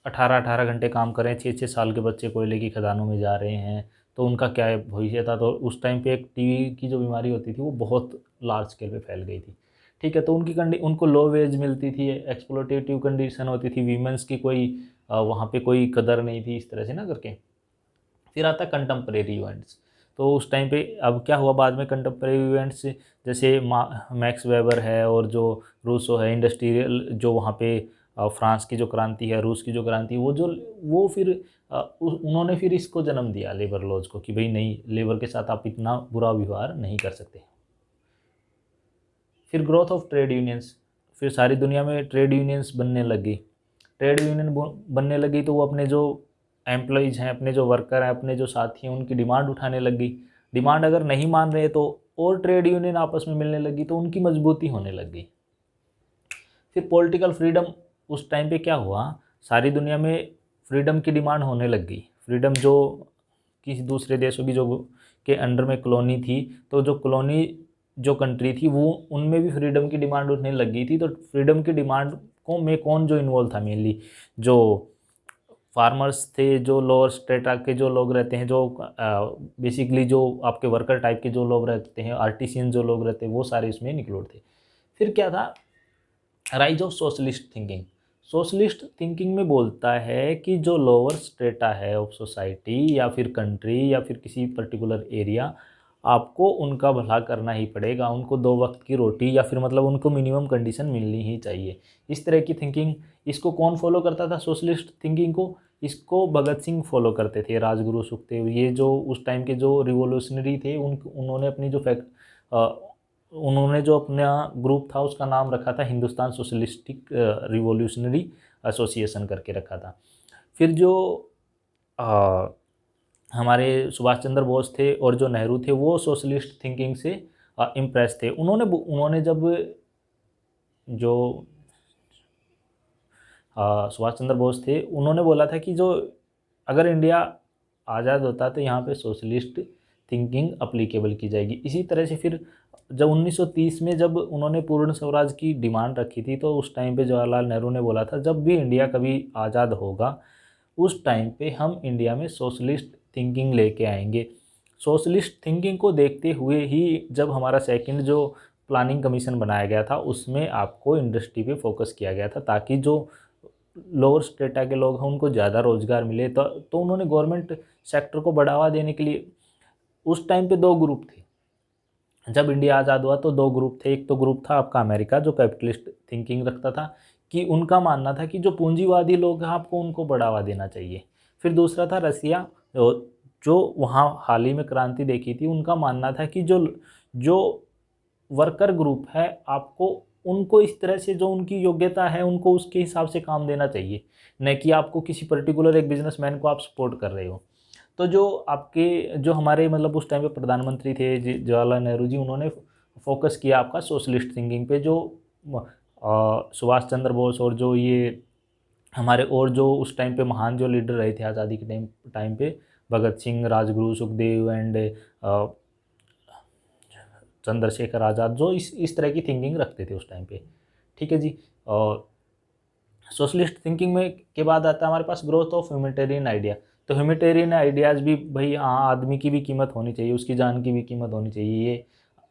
18-18 घंटे काम कर रहे हैं, 6-6 साल के बच्चे कोयले की खदानों में जा रहे हैं, तो उनका क्या भविष्य था। तो उस टाइम पे एक टीबी की जो बीमारी होती थी वो बहुत लार्ज स्केल पे फैल गई थी। ठीक है, तो उनको लो वेज मिलती थी, एक्सप्लोटेटिव कंडीशन होती थी, वीमेंस की कोई वहाँ पे कोई कदर नहीं थी, इस तरह से ना करके। फिर आता कंटेम्प्रेरी इवेंट्स। तो उस टाइम पे अब क्या हुआ बाद में, कंटेम्प्रेरी इवेंट्स जैसे मैक्स वेबर है और जो रूसो है, इंडस्ट्रियल जो वहाँ पे फ्रांस की जो क्रांति है, रूस की जो क्रांति, वो फिर उन्होंने फिर इसको जन्म दिया लेबर लॉज को, कि भाई नहीं, लेबर के साथ आप इतना बुरा व्यवहार नहीं कर सकते। फिर ग्रोथ ऑफ ट्रेड यूनियंस, फिर सारी दुनिया में ट्रेड यूनियंस बनने लगी। ट्रेड यूनियन बनने लगी तो वो अपने जो एम्प्लॉयज़ हैं, अपने जो वर्कर हैं, अपने जो साथी हैं, उनकी डिमांड उठाने लगी। डिमांड अगर नहीं मान रहे तो और ट्रेड यूनियन आपस में मिलने लगी, तो उनकी मजबूती होने लगी। फिर पॉलिटिकल फ्रीडम, उस टाइम पे क्या हुआ, सारी दुनिया में फ्रीडम की डिमांड होने लगी। फ्रीडम जो किसी दूसरे देशों की जो के अंडर में कॉलोनी थी, तो जो कॉलोनी जो कंट्री थी वो उनमें भी फ्रीडम की डिमांड उठने लग गई थी। तो फ्रीडम की डिमांड को में कौन जो इन्वॉल्व था, मेनली जो फार्मर्स थे, जो लोअर स्टेटा के जो लोग रहते हैं, जो बेसिकली जो आपके वर्कर टाइप के जो लोग रहते हैं, आर्टिसियन जो लोग रहते हैं, वो सारे इसमें इंक्लूड थे। फिर क्या था, rise of socialist thinking. Socialist thinking में बोलता है कि जो लोअर स्ट्रेटा है ऑफ सोसाइटी या फिर कंट्री या फिर किसी पर्टिकुलर एरिया, आपको उनका भला करना ही पड़ेगा, उनको 2 वक्त की रोटी या फिर मतलब उनको मिनिमम कंडीशन मिलनी ही चाहिए। इस तरह की थिंकिंग, इसको कौन फॉलो करता था सोशलिस्ट थिंकिंग को? इसको भगत सिंह फॉलो करते थे, राजगुरु सुखदेव, ये जो उस टाइम के जो रिवोल्यूशनरी थे, उन्होंने अपनी जो उन्होंने जो अपना ग्रुप था उसका नाम रखा था हिंदुस्तान सोशलिस्टिक रिवॉल्यूशनरी एसोसिएशन करके रखा था। फिर जो हमारे सुभाष चंद्र बोस थे और जो नेहरू थे, वो सोशलिस्ट थिंकिंग से इम्प्रेस थे। उन्होंने जब जो सुभाष चंद्र बोस थे, उन्होंने बोला था कि जो अगर इंडिया आज़ाद होता तो यहाँ पे सोशलिस्ट थिंकिंग अप्लीकेबल की जाएगी। इसी तरह से फिर जब 1930 में जब उन्होंने पूर्ण स्वराज की डिमांड रखी थी, तो उस टाइम पे जवाहरलाल नेहरू ने बोला था जब भी इंडिया कभी आज़ाद होगा उस टाइम पे हम इंडिया में सोशलिस्ट थिंकिंग लेके आएंगे। सोशलिस्ट थिंकिंग को देखते हुए ही जब हमारा सेकंड जो प्लानिंग कमीशन बनाया गया था, उसमें आपको इंडस्ट्री पे फोकस किया गया था, ताकि जो लोअर स्टेटा के लोग हैं उनको ज़्यादा रोज़गार मिले। तो उन्होंने गवर्नमेंट सेक्टर को बढ़ावा देने के लिए उस टाइम पे 2 ग्रुप थे। जब इंडिया आज़ाद हुआ तो 2 ग्रुप थे। एक तो ग्रुप था आपका अमेरिका, जो कैपिटलिस्ट थिंकिंग रखता था, कि उनका मानना था कि जो पूंजीवादी लोग हैं आपको उनको बढ़ावा देना चाहिए। फिर दूसरा था रसिया, जो वहाँ हाल ही में क्रांति देखी थी, उनका मानना था कि जो जो वर्कर ग्रुप है आपको उनको इस तरह से जो उनकी योग्यता है उनको उसके हिसाब से काम देना चाहिए, न कि आपको किसी पर्टिकुलर एक बिजनेसमैन को आप सपोर्ट कर रहे हो। तो जो हमारे मतलब उस टाइम पे प्रधानमंत्री थे जवाहरलाल नेहरू जी, उन्होंने फोकस किया आपका सोशलिस्ट थिंकिंग पे। जो सुभाष चंद्र बोस और जो ये हमारे और जो उस टाइम पे महान जो लीडर रहे थे आज़ादी के टाइम पे, भगत सिंह, राजगुरु, सुखदेव एंड चंद्रशेखर आज़ाद, जो इस तरह की थिंकिंग रखते थे उस टाइम पे। ठीक है जी। और सोशलिस्ट थिंकिंग में के बाद आता है हमारे पास ग्रोथ ऑफ ह्यूमैनिटेरियन आइडिया। तो ह्यूमैनिटेरियन आइडियाज़ भी भाई, हाँ, आदमी की भी कीमत होनी चाहिए, उसकी जान की भी कीमत होनी चाहिए, ये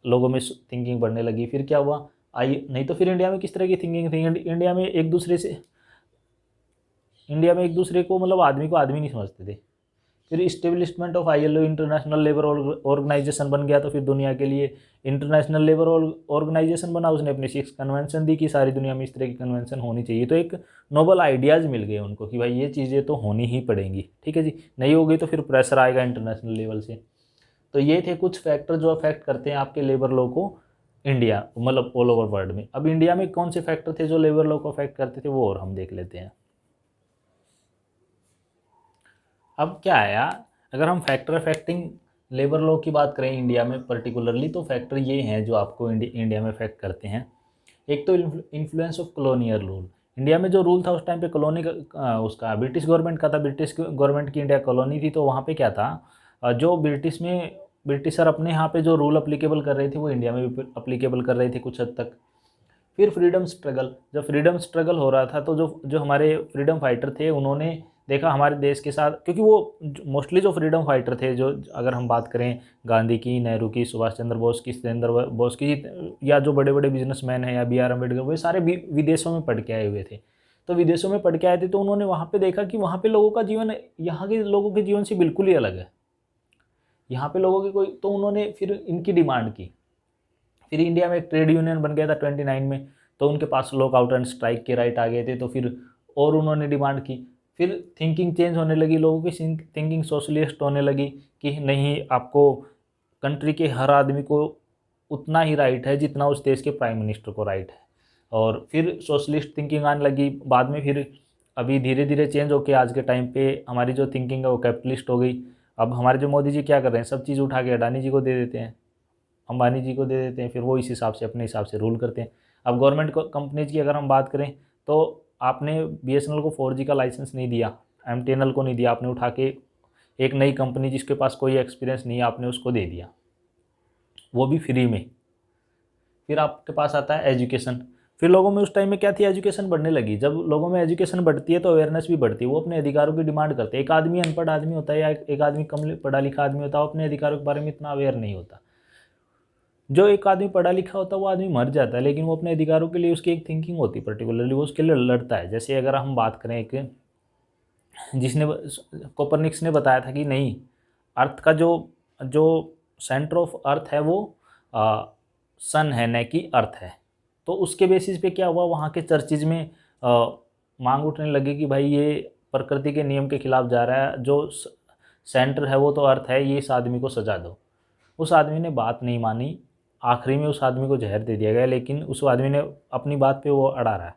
लोगों में थिंकिंग बढ़ने लगी। फिर क्या हुआ, नहीं तो फिर इंडिया में किस तरह की थिंकिंग थी, इंडिया में एक दूसरे को मतलब आदमी को आदमी नहीं समझते थे। फिर establishment of ILO, international labour organisation बन गया। तो फिर दुनिया के लिए इंटरनेशनल लेबर ऑर्गेनाइजेशन बना, उसने अपनी 6 कन्वेंशन दी कि सारी दुनिया में इस तरह की कन्वेंशन होनी चाहिए। तो एक नोबल आइडियाज़ मिल गए उनको कि भाई ये चीज़ें तो होनी ही पड़ेंगी। ठीक है जी, नहीं होगी तो फिर प्रेशर आएगा इंटरनेशनल लेवल से। तो ये थे कुछ फैक्टर जो अफेक्ट करते हैं आपके लेबर लॉ को इंडिया, मतलब ऑल ओवर वर्ल्ड में। अब इंडिया में कौन से फैक्टर थे जो लेबर लॉ को अफेक्ट करते थे, वो और हम देख लेते हैं। अब क्या आया, अगर हम फैक्टर अफेक्टिंग लेबर लॉ की बात करें इंडिया में पर्टिकुलरली, तो फैक्टर ये हैं जो आपको इंडिया में अफेक्ट करते हैं। एक तो influence of colonial rule. India में जो रूल था उस टाइम पे कॉलोनी का उसका ब्रिटिश गवर्नमेंट का था। ब्रिटिश गवर्नमेंट की इंडिया कॉलोनी थी, तो वहाँ पे क्या था, जो ब्रिटिशर अपने यहाँ पे जो रूल अप्लीकेबल कर रहे थे वो इंडिया में भी अप्लीकेबल कर रहे थे कुछ हद तक। फिर फ्रीडम स्ट्रगल, जब फ्रीडम स्ट्रगल हो रहा था तो जो जो हमारे फ्रीडम फाइटर थे उन्होंने देखा हमारे देश के साथ, क्योंकि वो मोस्टली जो फ्रीडम फाइटर थे, जो अगर हम बात करें गांधी की, नेहरू की, सुभाष चंद्र बोस की, सत्येंद्र बोस की, या जो बड़े बड़े बिजनेसमैन हैं, या B.R. अम्बेडकर, वो सारे विदेशों में पढ़ के आए हुए थे। तो विदेशों में पढ़ के आए थे तो उन्होंने वहाँ पे देखा कि वहाँ पे लोगों का जीवन यहाँ के लोगों के जीवन से बिल्कुल ही अलग है। यहाँ पे लोगों की कोई, तो उन्होंने फिर इनकी डिमांड की। फिर इंडिया में एक ट्रेड यूनियन बन गया था 29 में, तो उनके पास लॉकआउट एंड स्ट्राइक के राइट आ गए थे, तो फिर और उन्होंने डिमांड की। फिर थिंकिंग चेंज होने लगी, लोगों की थिंकिंग सोशलिस्ट होने लगी कि नहीं, आपको कंट्री के हर आदमी को उतना ही राइट है जितना उस देश के प्राइम मिनिस्टर को राइट है। और फिर सोशलिस्ट थिंकिंग आने लगी बाद में। फिर अभी धीरे धीरे चेंज होकर आज के टाइम पे हमारी जो थिंकिंग है वो कैपिटलिस्ट हो गई। अब हमारे जो मोदी जी क्या कर रहे हैं, सब चीज़ उठा के अडानी जी को दे देते हैं, अंबानी जी को दे देते हैं, फिर वो इस हिसाब से अपने हिसाब से रूल करते हैं। अब गवर्नमेंट कंपनीज की अगर हम बात करें, तो आपने BSNL को 4G का लाइसेंस नहीं दिया, MTNL को नहीं दिया, आपने उठा के एक नई कंपनी जिसके पास कोई एक्सपीरियंस नहीं है आपने उसको दे दिया, वो भी फ्री में। फिर आपके पास आता है एजुकेशन। फिर लोगों में उस टाइम में क्या थी, एजुकेशन बढ़ने लगी। जब लोगों में एजुकेशन बढ़ती है तो अवेयरनेस भी बढ़ती है, वो अपने अधिकारों की डिमांड करते हैं। एक आदमी अनपढ़ आदमी होता है या एक आदमी कम पढ़ा लिखा आदमी होता है, वो अपने अधिकारों के बारे में इतना अवेयर नहीं होता। जो एक आदमी पढ़ा लिखा होता है वो आदमी मर जाता है, लेकिन वो अपने अधिकारों के लिए उसकी एक थिंकिंग होती है, पर्टिकुलरली वो उसके लिए लड़ता है। जैसे अगर हम बात करें, एक जिसने कोपरनिक्स ने बताया था कि नहीं, अर्थ का जो जो सेंटर ऑफ अर्थ है वो सन है, न कि अर्थ है। तो उसके बेसिस पे क्या हुआ, वहाँ के चर्चिज में मांग उठने लगी कि भाई ये प्रकृति के नियम के खिलाफ जा रहा है, जो सेंटर है वो तो अर्थ है, ये इस आदमी को सजा दो। उस आदमी ने बात नहीं मानी, आखिरी में उस आदमी को जहर दे दिया गया, लेकिन उस आदमी ने अपनी बात पे वो अड़ा रहा है।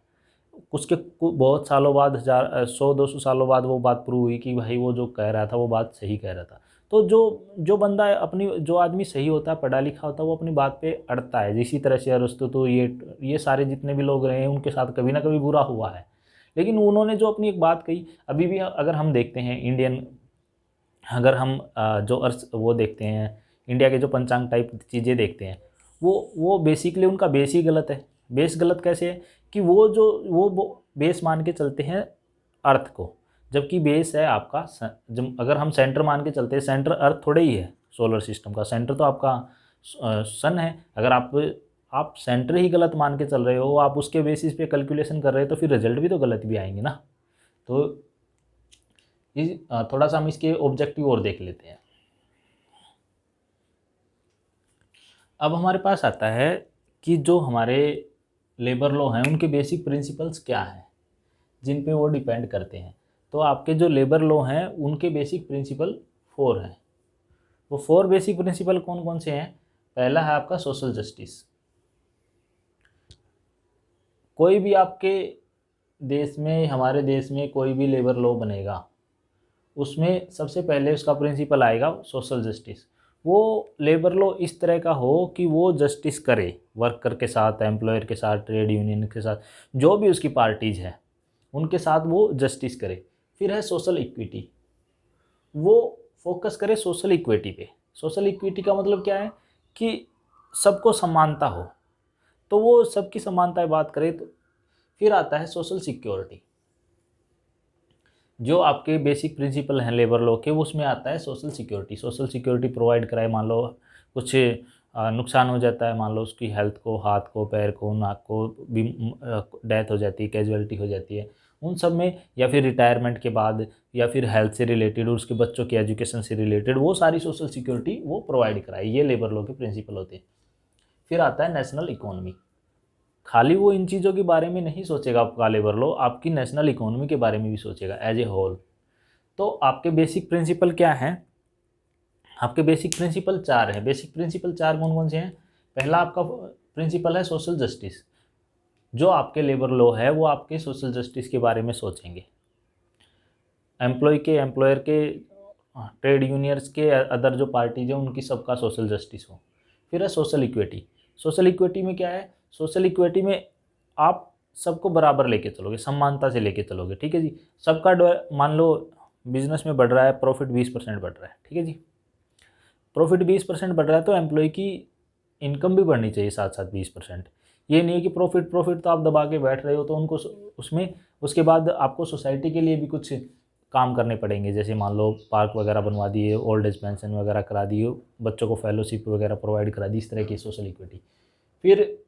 उसके बहुत सालों बाद, 100-200 सालों बाद वो बात प्रूव हुई कि भाई वो जो कह रहा था वो बात सही कह रहा था। तो जो बंदा अपनी, जो आदमी सही होता है, पढ़ा लिखा होता है, वो अपनी बात पे अड़ता है। इसी तरह से अरस्तु, तो ये सारे जितने भी लोग रहे हैं उनके साथ कभी ना कभी बुरा हुआ है, लेकिन उन्होंने जो अपनी एक बात कही। अभी भी अगर हम देखते हैं इंडियन, अगर हम जो अर्थ वो देखते हैं, इंडिया के जो पंचांग टाइप चीज़ें देखते हैं, वो बेसिकली उनका बेस ही गलत है। बेस गलत कैसे है कि वो बेस मान के चलते हैं अर्थ को, जबकि बेस है आपका जब अगर हम सेंटर मान के चलते हैं, सेंटर अर्थ थोड़े ही है सोलर सिस्टम का, सेंटर तो आपका सन है। अगर आप सेंटर ही गलत मान के चल रहे हो, आप उसके बेसिस पे कैलकुलेशन कर रहे हो, तो फिर रिजल्ट भी तो गलत भी आएंगे ना। तो थोड़ा सा हम इसके ऑब्जेक्टिव और देख लेते हैं। अब हमारे पास आता है कि जो हमारे लेबर लॉ हैं उनके बेसिक प्रिंसिपल्स क्या हैं जिन पे वो डिपेंड करते हैं। तो आपके जो लेबर लॉ हैं उनके बेसिक प्रिंसिपल 4 हैं। वो 4 बेसिक प्रिंसिपल कौन कौन से हैं? पहला है आपका सोशल जस्टिस। कोई भी आपके देश में, हमारे देश में कोई भी लेबर लॉ बनेगा, उसमें सबसे पहले उसका प्रिंसिपल आएगा सोशल जस्टिस। वो लेबर लॉ इस तरह का हो कि वो जस्टिस करे वर्कर के साथ, एम्प्लॉयर के साथ, ट्रेड यूनियन के साथ, जो भी उसकी पार्टीज़ हैं उनके साथ वो जस्टिस करे। फिर है सोशल इक्विटी, वो फोकस करे सोशल इक्विटी पे। सोशल इक्विटी का मतलब क्या है कि सबको समानता हो, तो वो सबकी समानता की बात करे। तो फिर आता है सोशल सिक्योरिटी। जो आपके बेसिक प्रिंसिपल हैं लेबर लॉ के, उसमें आता है social security. Social security provide कराए, मान लो कुछ नुकसान हो जाता है, मान लो उसकी हेल्थ को, हाथ को, पैर को, नाक को भी डेथ हो जाती है, कैजुअलिटी हो जाती है, उन सब में, या फिर रिटायरमेंट के बाद, या फिर हेल्थ से रिलेटेड, उसके बच्चों की एजुकेशन से रिलेटेड, वो सारी सोशल सिक्योरिटी वो प्रोवाइड कराए। ये लेबर लॉ के प्रिंसिपल होते हैं। फिर आता है नेशनल इकोनॉमी। खाली वो इन चीज़ों के बारे में नहीं सोचेगा आपका लेबर लॉ, आपकी नेशनल इकोनॉमी के बारे में भी सोचेगा एज ए होल। तो आपके बेसिक प्रिंसिपल क्या हैं? आपके बेसिक प्रिंसिपल 4 हैं। बेसिक प्रिंसिपल 4 कौन कौन से हैं? पहला आपका प्रिंसिपल है सोशल जस्टिस। जो आपके लेबर लॉ है वो आपके सोशल जस्टिस के बारे में सोचेंगे। एम्प्लॉय के, एम्प्लॉयर के ट्रेड यूनियंस के अदर जो पार्टीज हैं उनकी सबका सोशल जस्टिस हो। फिर है सोशल इक्विटी। सोशल इक्विटी में क्या है, सोशल इक्विटी में आप सबको बराबर लेके चलोगे, समानता से लेके चलोगे, ठीक है जी। सबका मान लो बिजनेस में बढ़ रहा है, प्रॉफिट 20% बढ़ रहा है, ठीक है जी। प्रॉफिट 20% बढ़ रहा है तो एम्प्लॉय की इनकम भी बढ़नी चाहिए साथ साथ 20%। ये नहीं है कि प्रॉफिट प्रॉफिट तो आप दबा के बैठ रहे हो, तो उनको उसमें उसके बाद आपको सोसाइटी के लिए भी कुछ काम करने पड़ेंगे। जैसे मान लो पार्क वगैरह बनवा दिए, ओल्ड एज पेंशन वगैरह करा दिए, बच्चों को फेलोशिप वगैरह प्रोवाइड करा दी, इस तरह की सोशल इक्विटी। फिर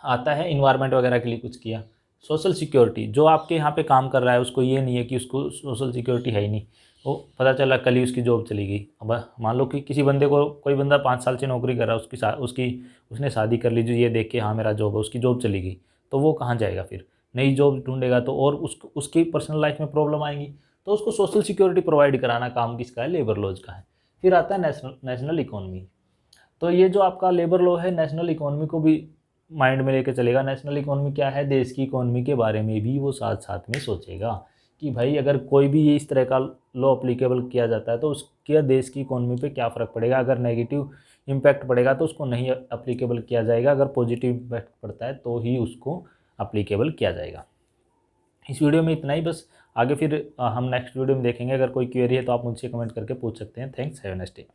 आता है इन्वायरमेंट वगैरह के लिए कुछ किया। सोशल सिक्योरिटी, जो आपके यहाँ पे काम कर रहा है उसको ये नहीं है कि उसको सोशल सिक्योरिटी है ही नहीं, वो पता चला कल ही उसकी जॉब चली गई। अब मान लो कि किसी बंदे को, कोई बंदा 5 साल से नौकरी कर रहा है, उसने शादी कर ली, जो ये देख के हाँ मेरा जॉब है, उसकी जॉब चली गई, तो वो कहाँ जाएगा फिर, नई जॉब ढूंढेगा तो, और उसकी पर्सनल लाइफ में प्रॉब्लम आएंगी। तो उसको सोशल सिक्योरिटी प्रोवाइड कराना काम किसका है, लेबर लॉज का है। फिर आता है नेशनल इकोनॉमी। तो ये जो आपका लेबर लॉ है नेशनल इकोनॉमी को भी माइंड में लेकर चलेगा। नेशनल इकोनॉमी क्या है, देश की इकोनॉमी के बारे में भी वो साथ साथ में सोचेगा कि भाई अगर कोई भी इस तरह का लॉ अप्लीकेबल किया जाता है तो उसके देश की इकोनॉमी पे क्या फ़र्क पड़ेगा। अगर नेगेटिव इम्पैक्ट पड़ेगा तो उसको नहीं अप्लीकेबल किया जाएगा, अगर पॉजिटिव इम्पैक्ट पड़ता है तो ही उसको अप्लीकेबल किया जाएगा। इस वीडियो में इतना ही बस। आगे फिर हम नेक्स्ट वीडियो में देखेंगे। अगर कोई क्वेरी है तो आप मुझसे कमेंट करके पूछ सकते हैं। Thanks, have a nice day.